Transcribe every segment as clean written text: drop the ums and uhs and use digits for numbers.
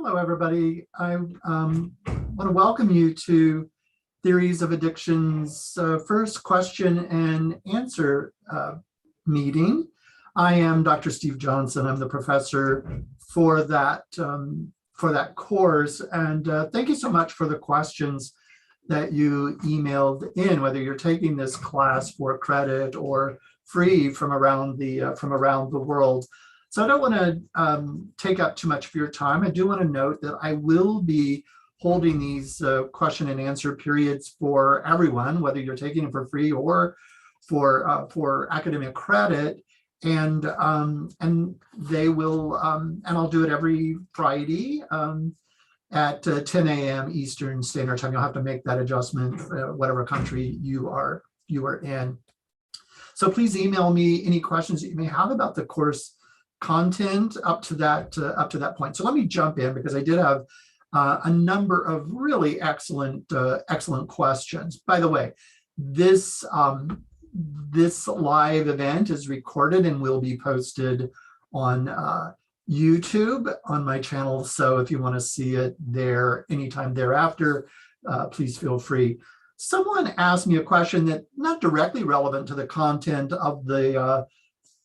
Hello, everybody. I want to welcome you to Theories of Addiction's first question and answer meeting. I am Dr. Steve Johnson. I'm the professor for that course. And thank you so much for the questions that you emailed in, whether you're taking this class for credit or free from around the world. So I don't want to take up too much of your time. I do want to note that I will be holding these question and answer periods for everyone, whether you're taking it for free or for academic credit, and they will and I'll do it every Friday at 10 a.m. Eastern Standard Time. You'll have to make that adjustment, whatever country you are in. So please email me any questions that you may have about the course content up to that point. So let me jump in, because I did have a number of really excellent questions. By the way, this live event is recorded and will be posted on YouTube on my channel. So if you want to see it there anytime thereafter, please feel free. Someone asked me a question that not directly relevant to the content of the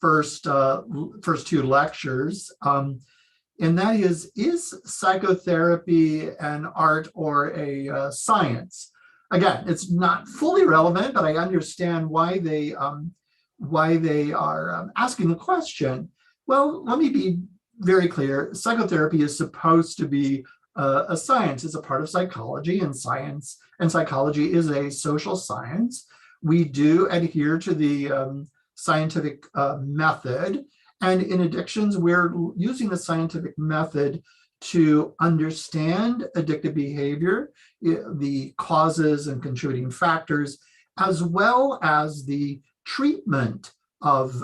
first two lectures, and that is psychotherapy an art or a science? Again, it's not fully relevant, but I understand why they are asking the question. Well, let me be very clear. Psychotherapy is supposed to be a science. It's a part of psychology, and science and psychology is a social science. We do adhere to the scientific method, and in addictions, we're using the scientific method to understand addictive behavior, the causes and contributing factors, as well as the treatment of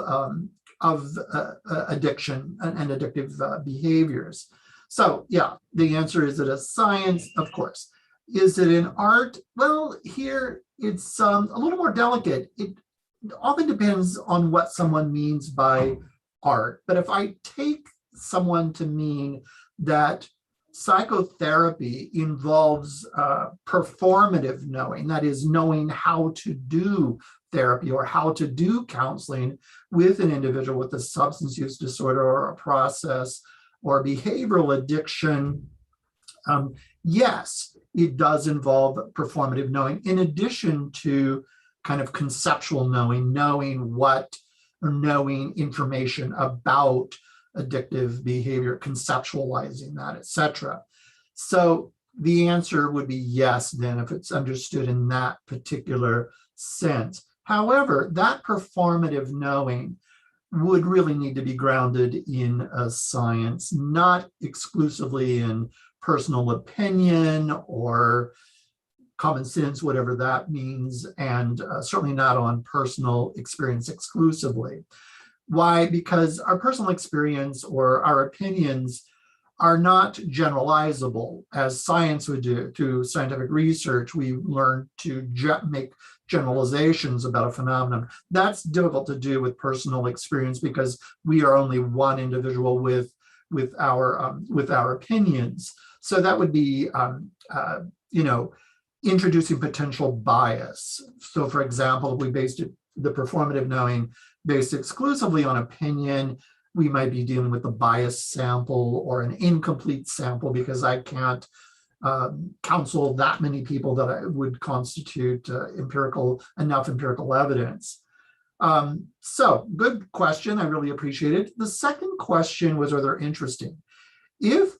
addiction and addictive behaviors. So yeah, the answer is it a science? Of course. Is it an art? Well, here it's a little more delicate. It often depends on what someone means by art. But if I take someone to mean that psychotherapy involves performative knowing, that is, knowing how to do therapy or how to do counseling with an individual with a substance use disorder or a process or behavioral addiction, yes, it does involve performative knowing, in addition to kind of conceptual knowing information about addictive behavior, conceptualizing that, etc. So the answer would be yes, then, if it's understood in that particular sense. However, that performative knowing would really need to be grounded in a science, not exclusively in personal opinion or common sense, whatever that means, and certainly not on personal experience exclusively. Why? Because our personal experience or our opinions are not generalizable, as science would do. Through scientific research, we learn to make generalizations about a phenomenon. That's difficult to do with personal experience, because we are only one individual with our opinions. So that would be introducing potential bias. So for example, if we based the performative knowing based exclusively on opinion, we might be dealing with a biased sample or an incomplete sample, because I can't counsel that many people that I would constitute enough empirical evidence. So good question, I really appreciate it. The second question was rather interesting. If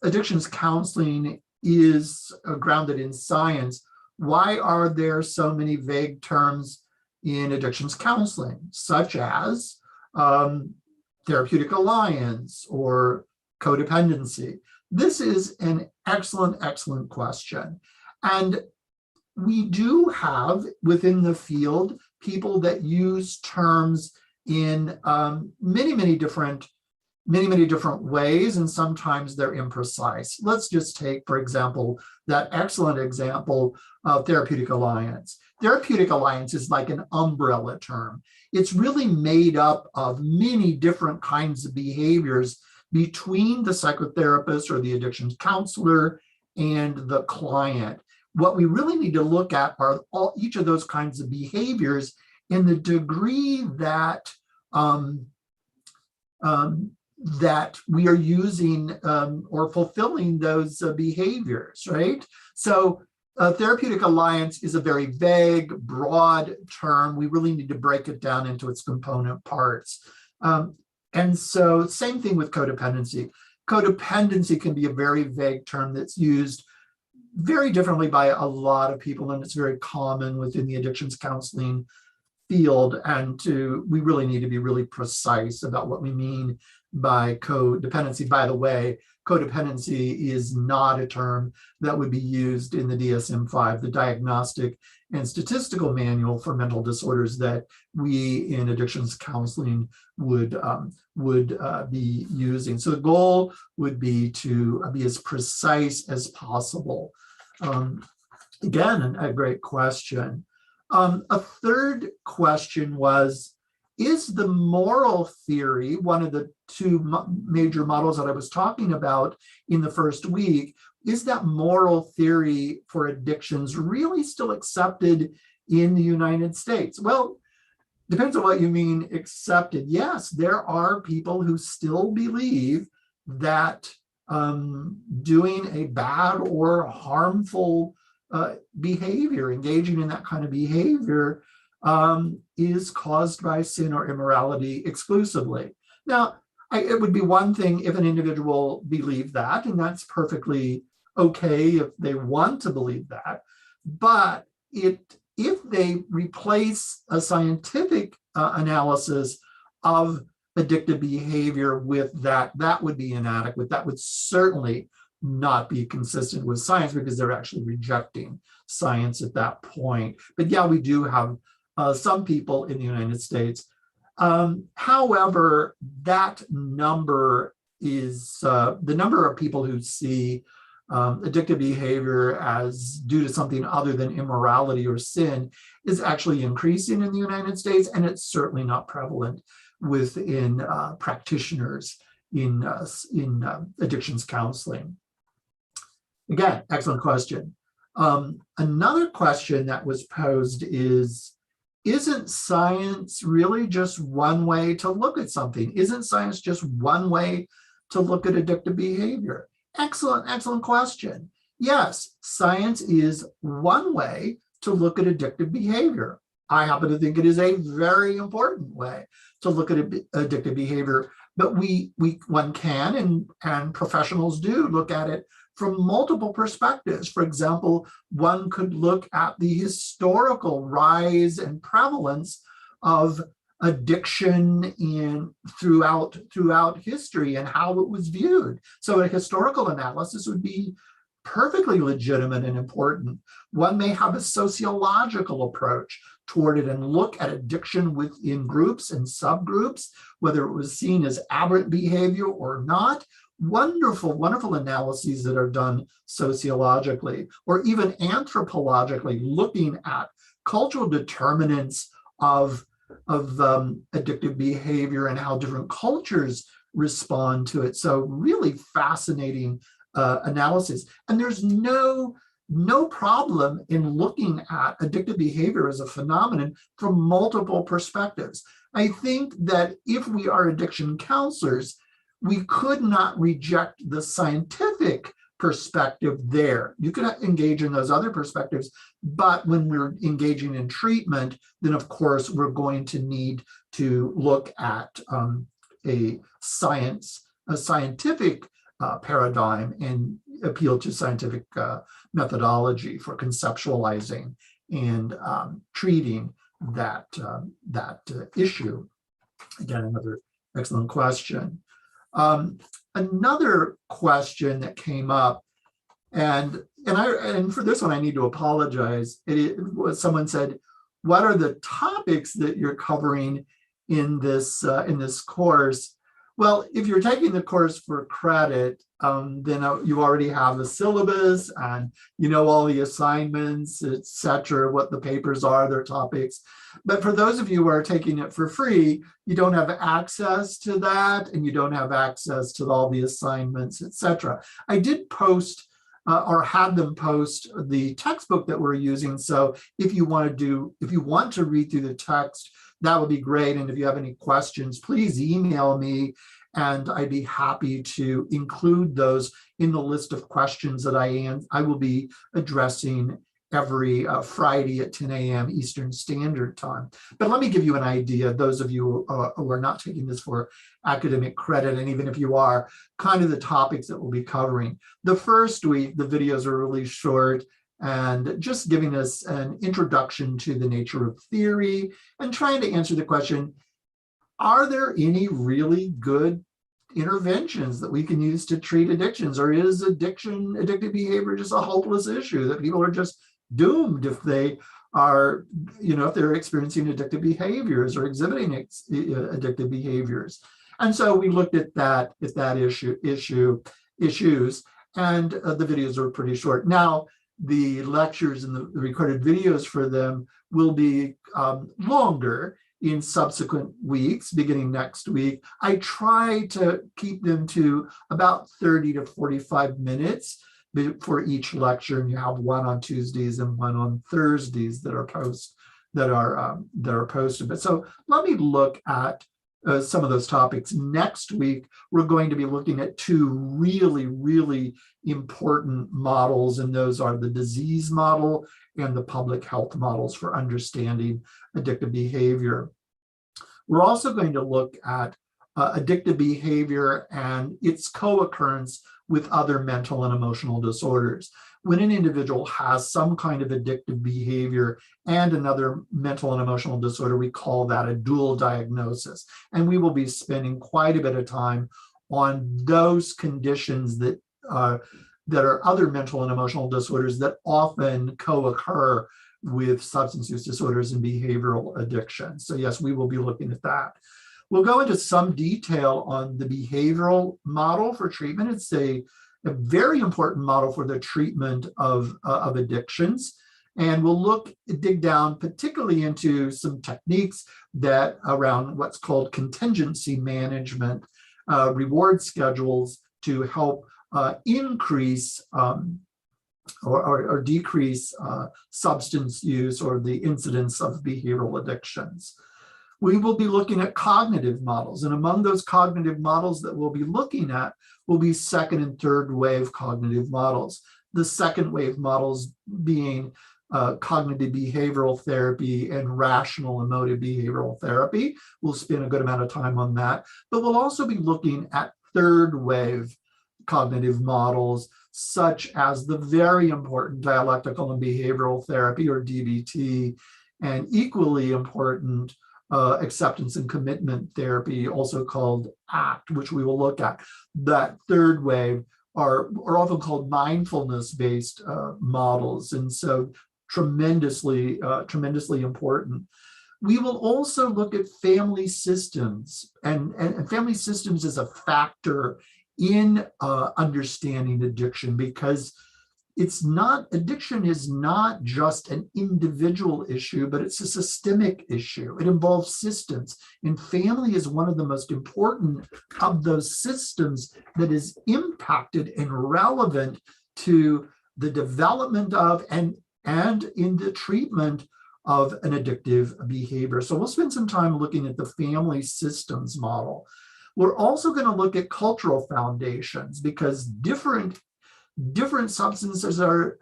addictions counseling is grounded in science, why are there so many vague terms in addictions counseling, such as therapeutic alliance or codependency? This is an excellent question. And we do have within the field people that use terms in many different ways, and sometimes they're imprecise. Let's just take, for example, that excellent example of therapeutic alliance. Therapeutic alliance is like an umbrella term. It's really made up of many different kinds of behaviors between the psychotherapist or the addictions counselor and the client. What we really need to look at are each of those kinds of behaviors in the degree that that we are using or fulfilling those behaviors, right? So therapeutic alliance is a very vague, broad term. We really need to break it down into its component parts. And so same thing with codependency. Codependency can be a very vague term that's used very differently by a lot of people, and it's very common within the addictions counseling field. And we really need to be really precise about what we mean by codependency. By the way, codependency is not a term that would be used in the DSM-5, the Diagnostic and Statistical Manual for Mental Disorders that we in addictions counseling would be using. So the goal would be to be as precise as possible. Again, a great question. A third question was, is the moral theory, one of the two major models that I was talking about in the first week, is that moral theory for addictions really still accepted in the United States? Well, depends on what you mean accepted. Yes, there are people who still believe that doing a bad or harmful behavior, engaging in that kind of behavior, is caused by sin or immorality exclusively. Now, it would be one thing if an individual believed that, and that's perfectly okay if they want to believe that. But if they replace a scientific analysis of addictive behavior with that, that would be inadequate. That would certainly not be consistent with science, because they're actually rejecting science at that point. But yeah, we do have some people in the United States. However, that number is the number of people who see addictive behavior as due to something other than immorality or sin is actually increasing in the United States, and it's certainly not prevalent within practitioners in addictions counseling. Again, excellent question. Another question that was posed is, isn't science really just one way to look at something? Isn't science just one way to look at addictive behavior? Excellent question. Yes, science is one way to look at addictive behavior. I happen to think it is a very important way to look at addictive behavior, but one can and professionals do look at it from multiple perspectives. For example, one could look at the historical rise and prevalence of addiction throughout history and how it was viewed. So a historical analysis would be perfectly legitimate and important. One may have a sociological approach toward it and look at addiction within groups and subgroups, whether it was seen as aberrant behavior or not. Wonderful analyses that are done sociologically or even anthropologically, looking at cultural determinants of addictive behavior and how different cultures respond to it. So really fascinating analysis. And there's no problem in looking at addictive behavior as a phenomenon from multiple perspectives. I think that if we are addiction counselors, we could not reject the scientific perspective there. You could engage in those other perspectives, but when we're engaging in treatment, then of course we're going to need to look at a scientific paradigm and appeal to scientific methodology for conceptualizing and treating that issue. Again, another excellent question. Another question that came up, and for this one I need to apologize. It was someone said, "What are the topics that you're covering in this course?" Well, if you're taking the course for credit, then you already have the syllabus and you know all the assignments, etc., what the papers are, their topics. But for those of you who are taking it for free, you don't have access to that, and you don't have access to all the assignments, etc. I did post or had them post the textbook that we're using. So if you want to read through the text, that would be great. And if you have any questions, please email me, and I'd be happy to include those in the list of questions that I will be addressing every Friday at 10 a.m. Eastern Standard Time. But let me give you an idea, those of you who are not taking this for academic credit, and even if you are, kind of the topics that we'll be covering. The first week, the videos are really short and just giving us an introduction to the nature of theory and trying to answer the question, are there any really good interventions that we can use to treat addictions? Or is addictive behavior just a hopeless issue that people are just doomed if they are, if they're experiencing addictive behaviors or exhibiting addictive behaviors? And so we looked at that issues, and the videos were pretty short. Now, the lectures and the recorded videos for them will be longer in subsequent weeks, beginning next week. I try to keep them to about 30 to 45 minutes for each lecture, and you have one on Tuesdays and one on Thursdays that are posted. But so let me look at some of those topics. Next week, we're going to be looking at two really, really important models, and those are the disease model and the public health models for understanding addictive behavior. We're also going to look at addictive behavior and its co-occurrence with other mental and emotional disorders. When an individual has some kind of addictive behavior and another mental and emotional disorder, we call that a dual diagnosis. And we will be spending quite a bit of time on those conditions that are other mental and emotional disorders that often co-occur with substance use disorders and behavioral addiction. So yes, we will be looking at that. We'll go into some detail on the behavioral model for treatment. It's a very important model for the treatment of addictions. And we'll dig down particularly into some techniques that around what's called contingency management, reward schedules to help increase or decrease substance use or the incidence of behavioral addictions. We will be looking at cognitive models, and among those cognitive models that we'll be looking at will be second and third wave cognitive models. The second wave models being cognitive behavioral therapy and rational emotive behavioral therapy. We'll spend a good amount of time on that, but we'll also be looking at third wave cognitive models, such as the very important dialectical and behavioral therapy, or DBT, and equally important acceptance and commitment therapy, also called ACT, which we will look at. That third wave are often called mindfulness-based models, and so tremendously important. We will also look at family systems, and family systems is a factor in understanding addiction, because addiction is not just an individual issue, but it's a systemic issue. It involves systems, and family is one of the most important of those systems that is impacted and relevant to the development of and in the treatment of an addictive behavior. So we'll spend some time looking at the family systems model. We're also going to look at cultural foundations, because different substances are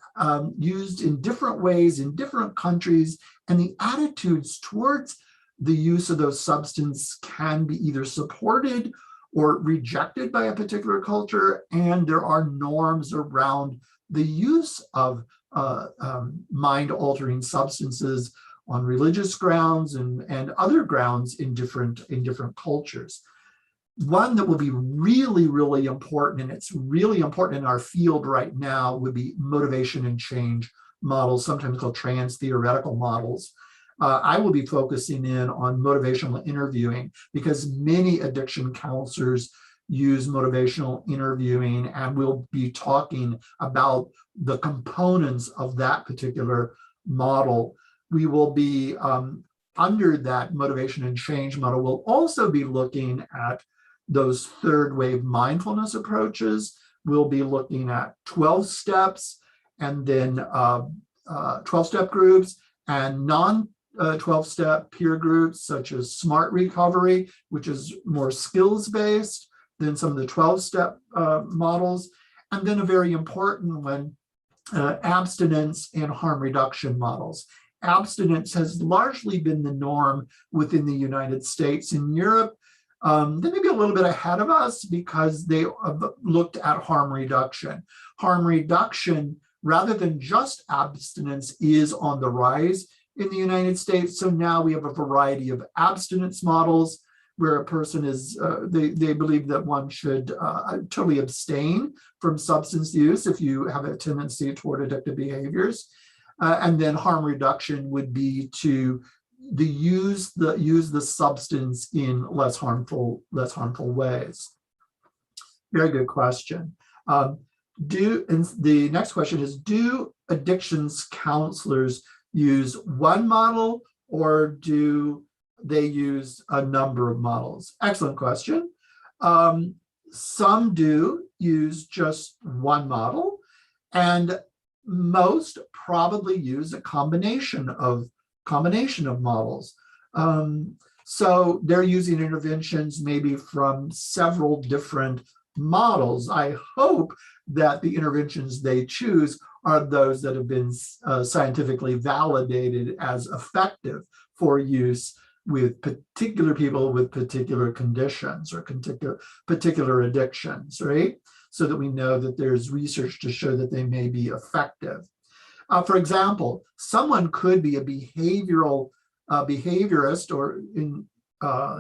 used in different ways in different countries, and the attitudes towards the use of those substances can be either supported or rejected by a particular culture, and there are norms around the use of mind-altering substances on religious grounds and other grounds in different cultures. One that will be really, really important, and it's really important in our field right now, would be motivation and change models, sometimes called trans-theoretical models. I will be focusing in on motivational interviewing because many addiction counselors use motivational interviewing, and we'll be talking about the components of that particular model. We will be under that motivation and change model, we'll also be looking at those third wave mindfulness approaches. We'll be looking at 12 steps and then 12-step groups and non-12-step peer groups such as SMART recovery, which is more skills-based than some of the 12-step models. And then a very important one, abstinence and harm reduction models. Abstinence has largely been the norm within the United States. In Europe, they may be a little bit ahead of us because they looked at harm reduction. Harm reduction, rather than just abstinence, is on the rise in the United States. So now we have a variety of abstinence models where a person is, they believe that one should totally abstain from substance use if you have a tendency toward addictive behaviors. And then harm reduction would be to use the substance in less harmful ways. Very good question. And the next question is, do addictions counselors use one model or do they use a number of models? Excellent question. Some do use just one model, and most probably use a combination of models. So they're using interventions maybe from several different models. I hope that the interventions they choose are those that have been scientifically validated as effective for use with particular people with particular conditions or particular addictions, right? So that we know that there's research to show that they may be effective. For example, someone could be a behaviorist or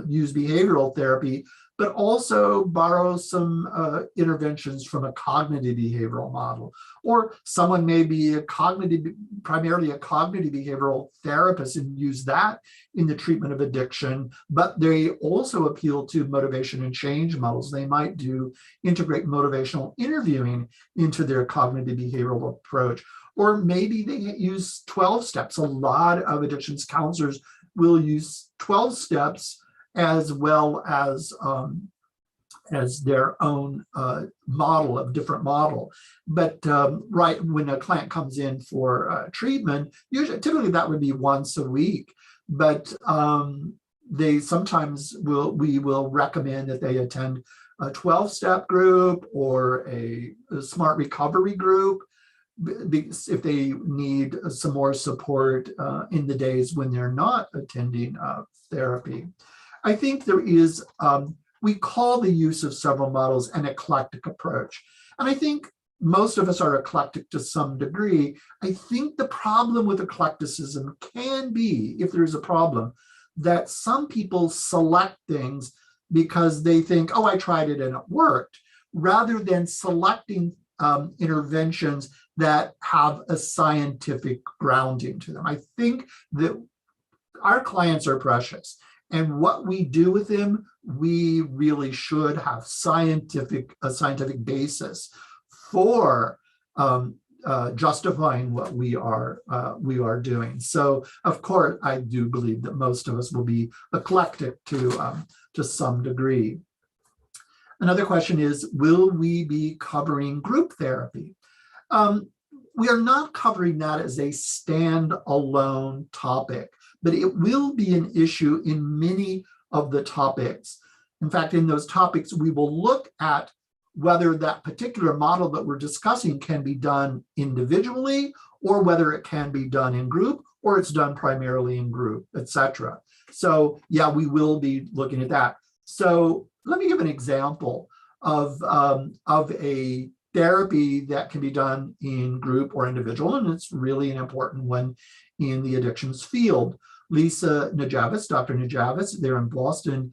use behavioral therapy, but also borrow some interventions from a cognitive behavioral model. Or someone may be primarily a cognitive behavioral therapist and use that in the treatment of addiction, but they also appeal to motivation and change models. They might integrate motivational interviewing into their cognitive behavioral approach. Or maybe they use 12 steps. A lot of addictions counselors will use 12 steps as well as their own different model. But right when a client comes in for treatment, typically that would be once a week. But we will recommend that they attend a 12-step group or a SMART recovery group if they need some more support in the days when they're not attending therapy. I think there is, we call the use of several models an eclectic approach. And I think most of us are eclectic to some degree. I think the problem with eclecticism can be, if there's a problem, that some people select things because they think, oh, I tried it and it worked, rather than selecting interventions that have a scientific grounding to them. I think that our clients are precious, and what we do with them, we really should have a scientific basis for justifying what we are doing. So, of course, I do believe that most of us will be eclectic to some degree. Another question is, will we be covering group therapy? We are not covering that as a standalone topic, but it will be an issue in many of the topics. In fact, in those topics, we will look at whether that particular model that we're discussing can be done individually, or whether it can be done in group, or it's done primarily in group, etc. So yeah, we will be looking at that. So let me give an example of a therapy that can be done in group or individual, and it's really an important one in the addictions field. Lisa Najavis, Dr. Najavis, there in Boston,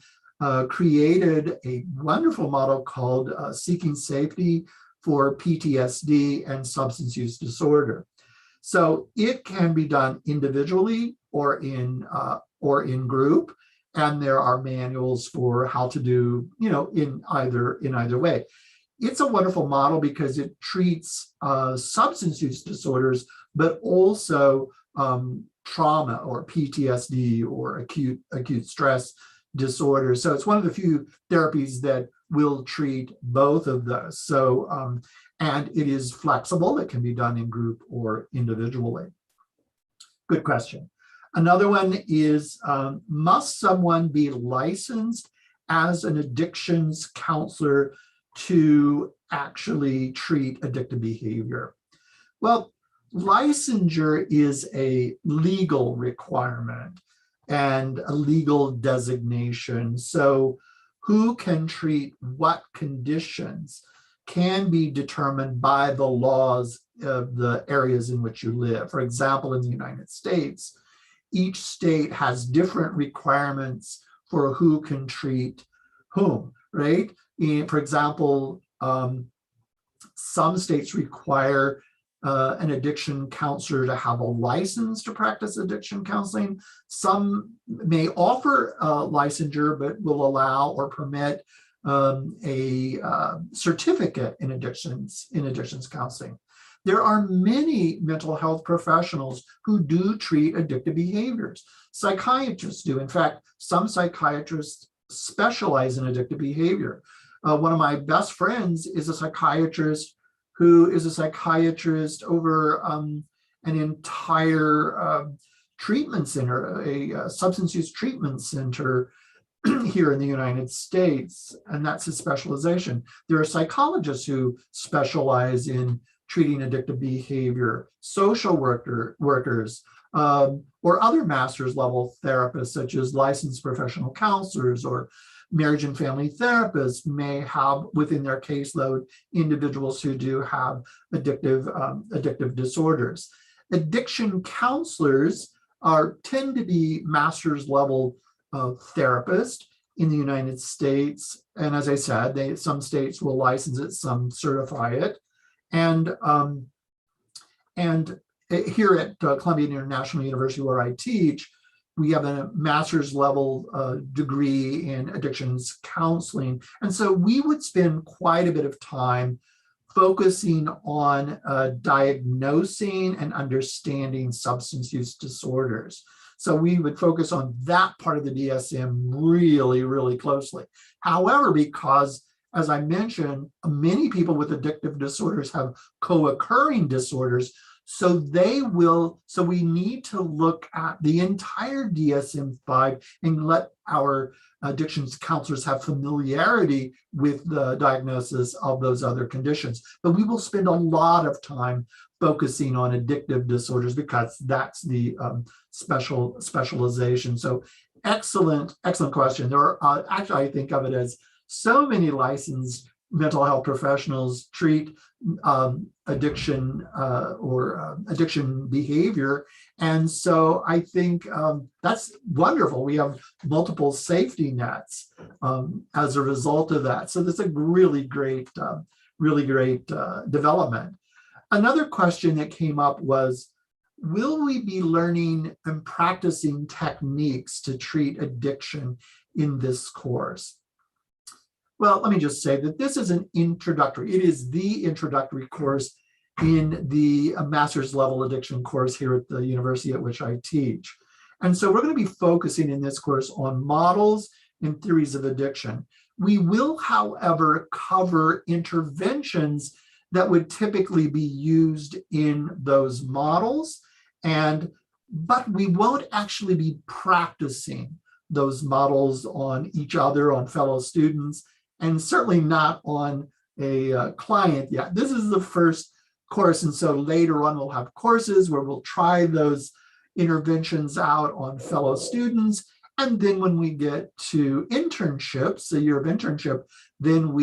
created a wonderful model called Seeking Safety for PTSD and Substance Use Disorder. So it can be done individually or in group, and there are manuals for how to do, in either way. It's a wonderful model because it treats substance use disorders, but also trauma or PTSD or acute stress disorders. So it's one of the few therapies that will treat both of those. So and it is flexible. It can be done in group or individually. Good question. Another one is, must someone be licensed as an addictions counselor to actually treat addictive behavior? Well, licensure is a legal requirement and a legal designation. So who can treat what conditions can be determined by the laws of the areas in which you live. For example, in the United States, each state has different requirements for who can treat whom, right? For example, some states require an addiction counselor to have a license to practice addiction counseling. Some may offer licensure, but will allow or permit a certificate in addictions counseling. There are many mental health professionals who do treat addictive behaviors. Psychiatrists do. In fact, some psychiatrists specialize in addictive behavior. One of my best friends is a psychiatrist who is a psychiatrist over an entire treatment center, a substance use treatment center here in the United States, and that's his specialization. There are psychologists who specialize in treating addictive behavior, social workers, or other master's level therapists, such as licensed professional counselors or marriage and family therapists may have within their caseload individuals who do have addictive disorders. Addiction counselors tend to be master's level therapists in the United States. And as I said, some states will license it, some certify it. And here at Columbia International University, where I teach, we have a master's level degree in addictions counseling. And so we would spend quite a bit of time focusing on diagnosing and understanding substance use disorders. So we would focus on that part of the DSM really, really closely. However, because, as I mentioned, many people with addictive disorders have co-occurring disorders, so we need to look at the entire DSM-5 and let our addictions counselors have familiarity with the diagnosis of those other conditions. But we will spend a lot of time focusing on addictive disorders because that's the specialization. So excellent question. There are actually, I think of it as so many licensed mental health professionals treat addiction or addiction behavior. And so I think that's wonderful. We have multiple safety nets as a result of that. So that's a really great development. Another question that came up was, will we be learning and practicing techniques to treat addiction in this course? Well, let me just say that this is an introductory. It is the introductory course in the master's level addiction course here at the university at which I teach. And so we're going to be focusing in this course on models and theories of addiction. We will, however, cover interventions that would typically be used in those models, but we won't actually be practicing those models on each other, on fellow students, and certainly not on a client yet. This is the first course, and so later on we'll have courses where we'll try those interventions out on fellow students, and then when we get to internships, a year of internship, then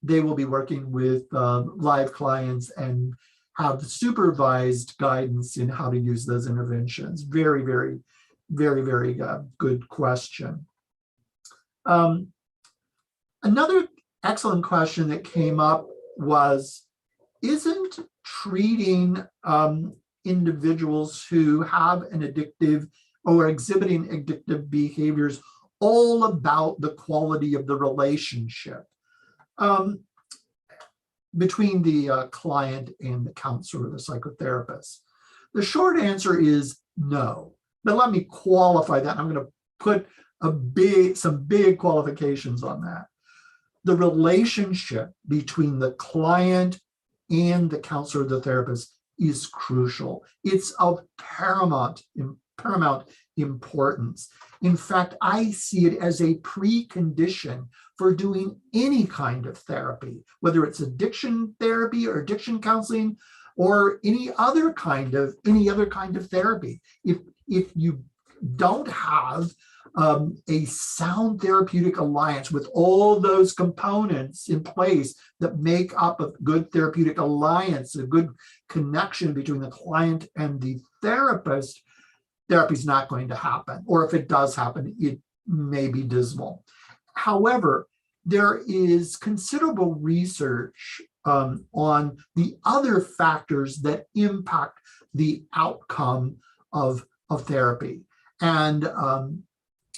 they will be working with live clients and have supervised guidance in how to use those interventions. Very, very, very, very good question. Another excellent question that came up was, isn't treating individuals who have an addictive or exhibiting addictive behaviors all about the quality of the relationship between the client and the counselor or the psychotherapist? The short answer is no. But let me qualify that. I'm going to put some big qualifications on that. The relationship between the client and the counselor or the therapist is crucial. It's of paramount importance. In fact, I see it as a precondition for doing any kind of therapy, whether it's addiction therapy or addiction counseling or any other kind of therapy. If you don't have a sound therapeutic alliance with all those components in place that make up a good therapeutic alliance, a good connection between the client and the therapist, therapy is not going to happen. Or if it does happen, it may be dismal. However, there is considerable research on the other factors that impact the outcome of therapy. And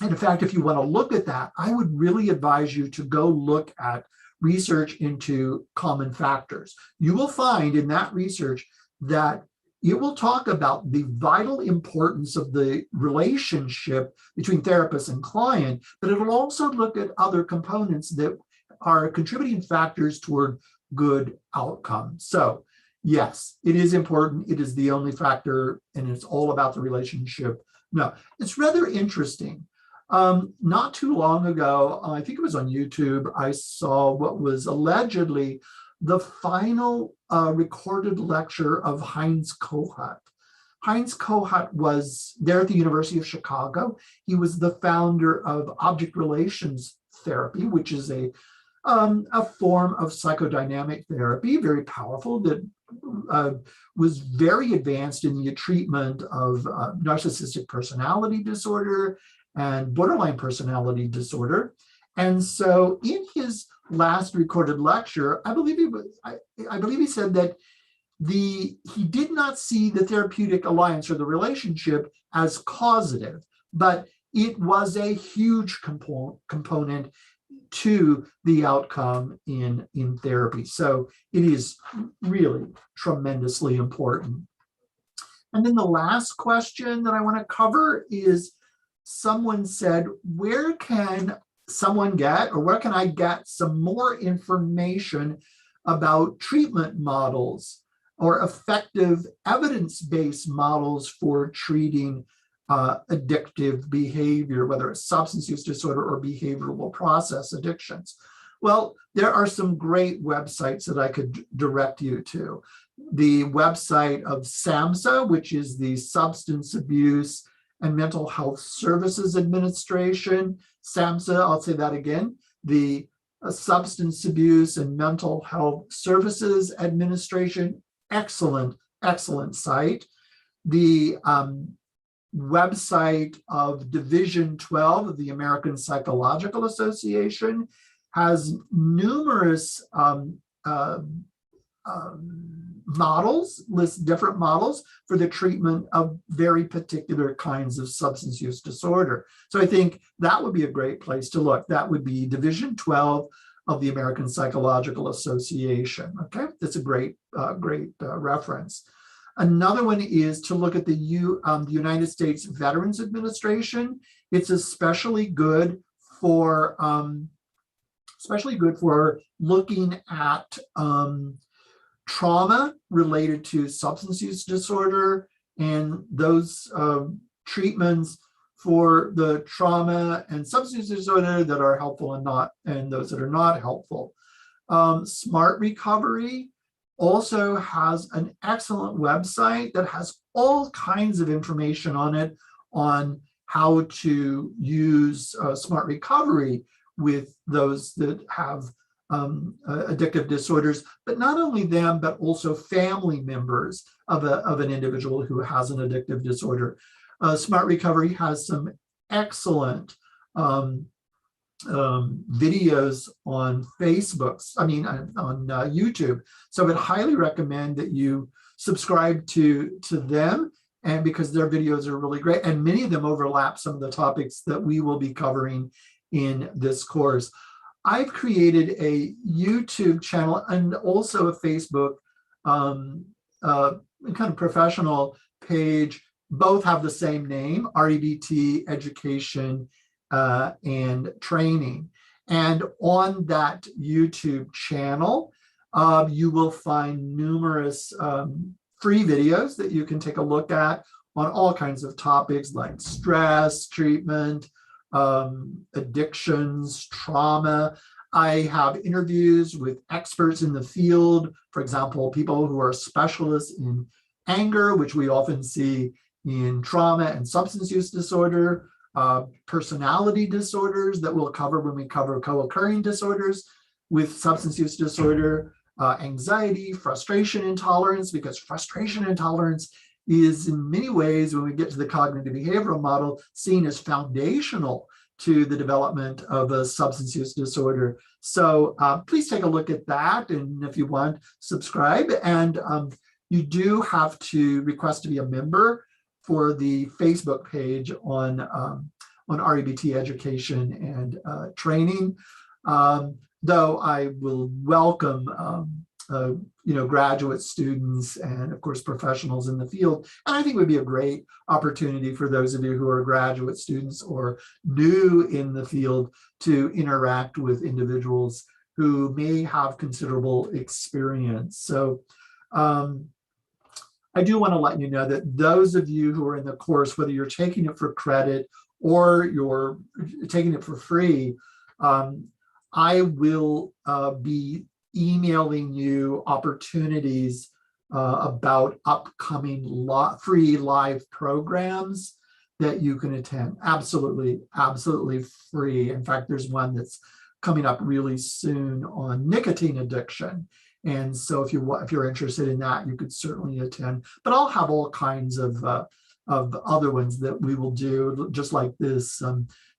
in fact, if you want to look at that, I would really advise you to go look at research into common factors. You will find in that research that it will talk about the vital importance of the relationship between therapist and client, but it will also look at other components that are contributing factors toward good outcomes. So yes, it is important. It is the only factor, and it's all about the relationship. No, it's rather interesting. Not too long ago, I think it was on YouTube, I saw what was allegedly the final recorded lecture of Heinz Kohut. Heinz Kohut was there at the University of Chicago. He was the founder of object relations therapy, which is a form of psychodynamic therapy, very powerful, that was very advanced in the treatment of narcissistic personality disorder and borderline personality disorder. And so in his last recorded lecture, I believe he said that he did not see the therapeutic alliance or the relationship as causative, but it was a huge component to the outcome in therapy. So it is really tremendously important. And then the last question that I want to cover is, someone said, where can I get some more information about treatment models or effective evidence-based models for treating addictive behavior, whether it's substance use disorder or behavioral process addictions? Well, there are some great websites that I could direct you to. The website of SAMHSA, which is the Substance Abuse and Mental Health Services Administration. SAMHSA, I'll say that again, the Substance Abuse and Mental Health Services Administration. Excellent, excellent site. The website of Division 12 of the American Psychological Association has numerous lists different models for the treatment of very particular kinds of substance use disorder. So I think that would be a great place to look. That would be Division 12 of the American Psychological Association. Okay, that's a great reference. Another one is to look at the United States Veterans Administration. It's especially good for looking at trauma related to substance use disorder and those treatments for the trauma and substance use disorder that are helpful and those that are not helpful. Smart Recovery also has an excellent website that has all kinds of information on it on how to use Smart Recovery with those that have addictive disorders, but not only them, but also family members of an individual who has an addictive disorder. Smart Recovery has some excellent videos on on YouTube. So I would highly recommend that you subscribe to them, and because their videos are really great, and many of them overlap some of the topics that we will be covering in this course. I've created a YouTube channel and also a Facebook kind of professional page. Both have the same name, REBT Education and Training. And on that YouTube channel, you will find numerous free videos that you can take a look at on all kinds of topics like stress, treatment, addictions, trauma. I have interviews with experts in the field, for example, people who are specialists in anger, which we often see in trauma and substance use disorder, personality disorders that we'll cover when we cover co-occurring disorders with substance use disorder, anxiety, frustration intolerance, because frustration intolerance is in many ways, when we get to the cognitive behavioral model, seen as foundational to the development of a substance use disorder. So please take a look at that, and if you want, subscribe. And you do have to request to be a member for the Facebook page on REBT Education and Training. Though I will welcome graduate students and of course professionals in the field. And I think it would be a great opportunity for those of you who are graduate students or new in the field to interact with individuals who may have considerable experience. So I do want to let you know that those of you who are in the course, whether you're taking it for credit or you're taking it for free, I will be emailing you opportunities about upcoming free live programs that you can attend. Absolutely, absolutely free. In fact, there's one that's coming up really soon on nicotine addiction. And so if you're interested in that, you could certainly attend. But I'll have all kinds of other ones that we will do, just like this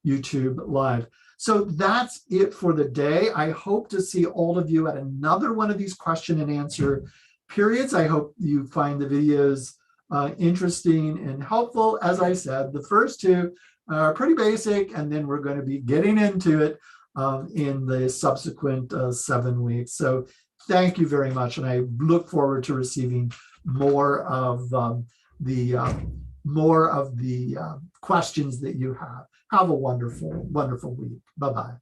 YouTube Live. So that's it for the day. I hope to see all of you at another one of these question and answer periods. I hope you find the videos interesting and helpful. As I said, the first two are pretty basic, and then we're going to be getting into it in the subsequent 7 weeks. So thank you very much, and I look forward to receiving more of the questions that you have. Have a wonderful, wonderful week. Bye-bye.